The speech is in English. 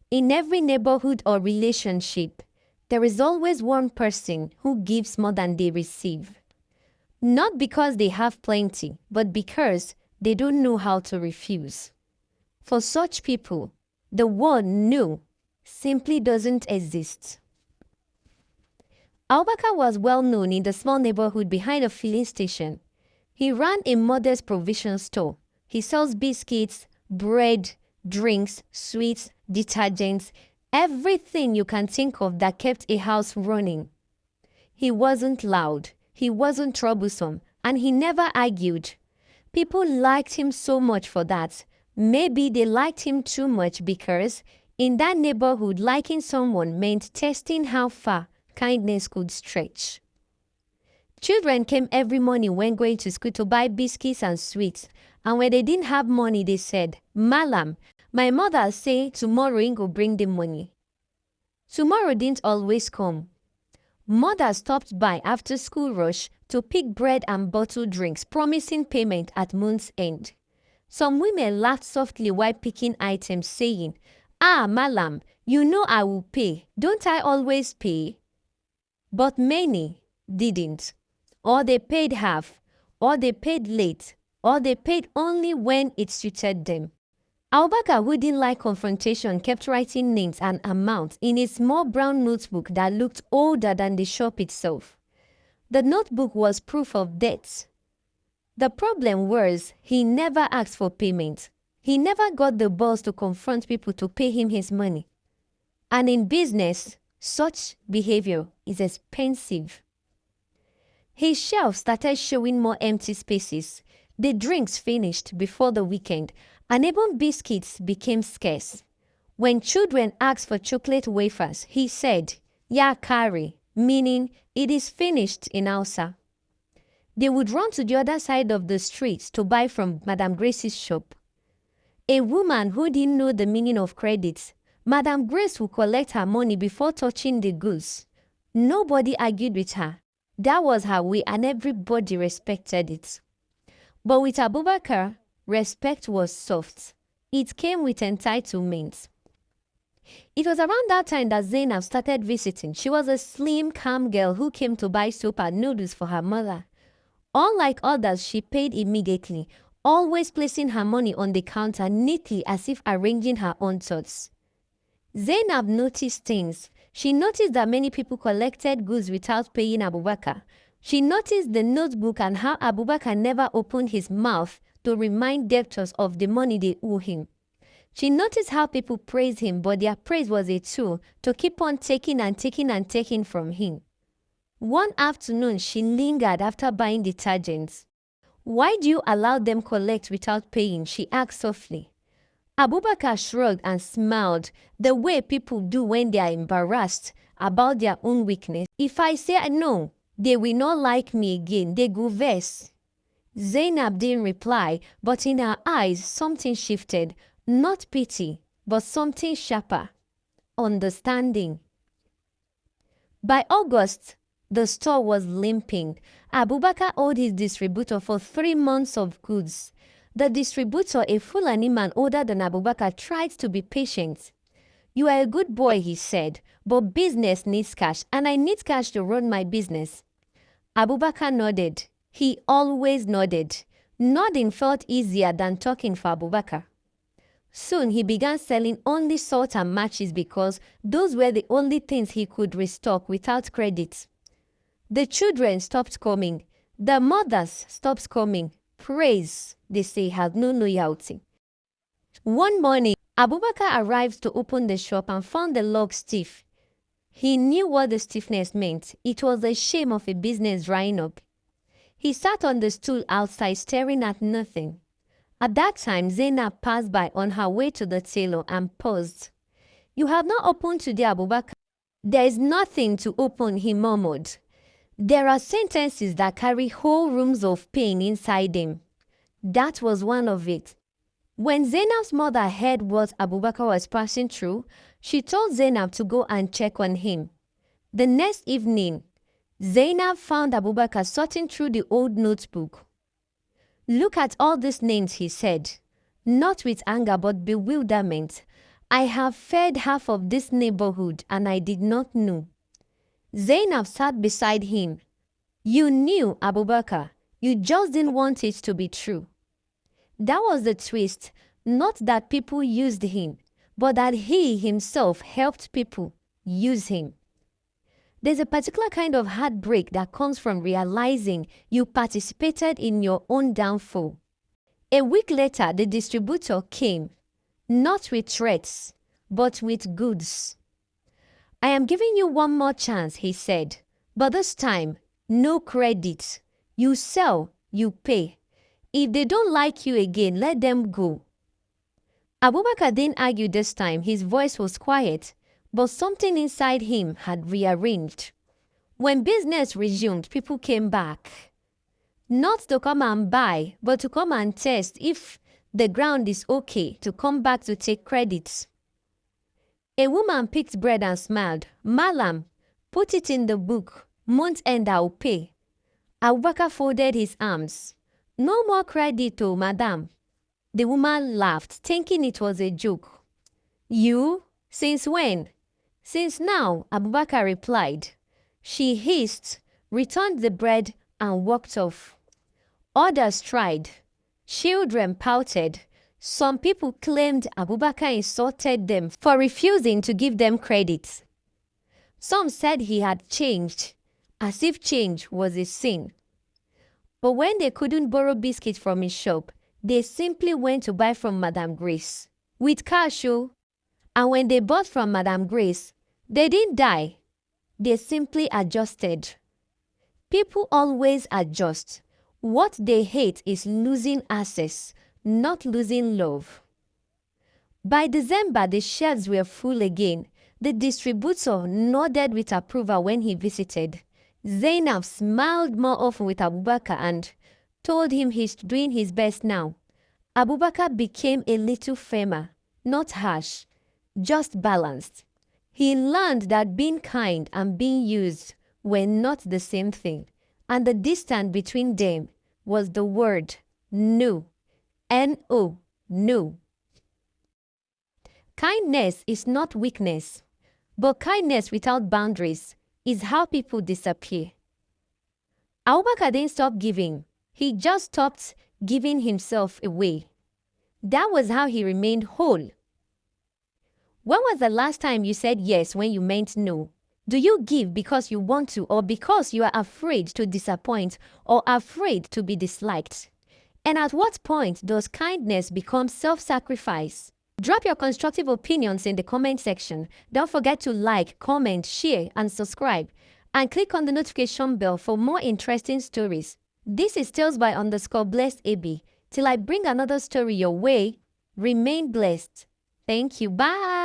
In every neighborhood or relationship, there is always one person who gives more than they receive. Not because they have plenty, but because they don't know how to refuse. For such people, the word no simply doesn't exist. Abubakar was well known in the small neighborhood behind a filling station. He ran a modest provision store. He sells biscuits, bread, drinks, sweets, detergents, everything you can think of that kept a house running. He wasn't loud, he wasn't troublesome, and he never argued. People liked him so much for that. Maybe they liked him too much because in that neighborhood, liking someone meant testing how far kindness could stretch. Children came every morning when going to school to buy biscuits and sweets, and when they didn't have money, they said, "Malam, my mother say tomorrow he go bring the money." Tomorrow didn't always come. Mother stopped by after school rush to pick bread and bottled drinks, promising payment at month's end. Some women laughed softly while picking items, saying, "Ah, Malam, you know I will pay. Don't I always pay?" But many didn't. Or they paid half, or they paid late, or they paid only when it suited them. Abubakar, who didn't like confrontation, kept writing names and amounts in a small brown notebook that looked older than the shop itself. The notebook was proof of debts. The problem was he never asked for payment. He never got the balls to confront people to pay him his money. And in business, such behavior is expensive. His shelves started showing more empty spaces. The drinks finished before the weekend, and even biscuits became scarce. When children asked for chocolate wafers, he said, "Ya kari," meaning it is finished in Hausa. They would run to the other side of the street to buy from Madam Grace's shop. A woman who didn't know the meaning of credit, Madam Grace would collect her money before touching the goods. Nobody argued with her. That was her way and everybody respected it. But with Abubakar, respect was soft. It came with entitlement. It was around that time that Zainab started visiting. She was a slim, calm girl who came to buy soap and noodles for her mother. Unlike others, she paid immediately, always placing her money on the counter neatly as if arranging her own thoughts. Zainab noticed things. She noticed that many people collected goods without paying Abubakar. She noticed the notebook and how Abubakar never opened his mouth to remind debtors of the money they owe him. She noticed how people praised him, but their praise was a tool to keep on taking and taking and taking from him. One afternoon, she lingered after buying detergents. "Why do you allow them collect without paying?" she asked softly. Abubakar shrugged and smiled, the way people do when they are embarrassed about their own weakness. "If I say no, they will not like me again. They go vex." Zainab didn't reply, but in her eyes something shifted. Not pity, but something sharper. Understanding. By August, the store was limping. Abubakar owed his distributor for 3 months of goods. The distributor, a Fulani man older than Abubakar, tried to be patient. "You are a good boy," he said, "but business needs cash, and I need cash to run my business." Abubakar nodded. He always nodded. Nodding felt easier than talking for Abubakar. Soon he began selling only salt and matches because those were the only things he could restock without credit. The children stopped coming. The mothers stopped coming. Praise, they say, has no loyalty. One morning, Abubakar arrived to open the shop and found the lock stiff. He knew what the stiffness meant. It was the shame of a business drying up. He sat on the stool outside staring at nothing. At that time, Zainab passed by on her way to the tailor and paused. "You have not opened today, Abubakar." "There is nothing to open," he murmured. "There are sentences that carry whole rooms of pain inside them." That was one of it. When Zainab's mother heard what Abubakar was passing through, she told Zainab to go and check on him. The next evening, Zainab found Abubakar sorting through the old notebook. "Look at all these names," he said, not with anger but bewilderment. I have fed half of this neighborhood and I did not know. Zainab sat beside him. You knew, Abubakar. You just didn't want it to be true. That was the twist. Not that people used him, but that he himself helped people use him. There's a particular kind of heartbreak that comes from realizing you participated in your own downfall. A week later, the distributor came, not with threats, but with goods. I am giving you one more chance, he said, but this time, no credit. You sell, you pay. If they don't like you again, let them go. Abubakar didn't argue this time. His voice was quiet, but something inside him had rearranged. When business resumed, people came back. Not to come and buy, but to come and test if the ground is okay, to come back to take credit. A woman picked bread and smiled. Malam, put it in the book. Month end I'll pay. Abubakar folded his arms. No more credit, oh, madam. The woman laughed, thinking it was a joke. You? Since when? Since now, Abubakar replied. She hissed, returned the bread, and walked off. Others tried. Children pouted. Some people claimed Abubakar insulted them for refusing to give them credit. Some said he had changed, as if change was a sin. But when they couldn't borrow biscuits from his shop, they simply went to buy from Madame Grace. With cash, oh. And when they bought from Madame Grace, they didn't die. They simply adjusted. People always adjust. What they hate is losing access, not losing love. By December, the shelves were full again. The distributor nodded with approval when he visited. Zainab smiled more often with Abubakar and told him he's doing his best now. Abubakar became a little firmer, not harsh, just balanced. He learned that being kind and being used were not the same thing, and the distance between them was the word no. N-O, no. Kindness is not weakness, but kindness without boundaries is how people disappear. Abubakar didn't stop giving. He just stopped giving himself away. That was how he remained whole. When was the last time you said yes when you meant no? Do you give because you want to, or because you are afraid to disappoint or afraid to be disliked? And at what point does kindness become self-sacrifice? Drop your constructive opinions in the comment section. Don't forget to like, comment, share, and subscribe. And click on the notification bell for more interesting stories. This is Tales by _blessed AB. Till I bring another story your way, remain blessed. Thank you. Bye.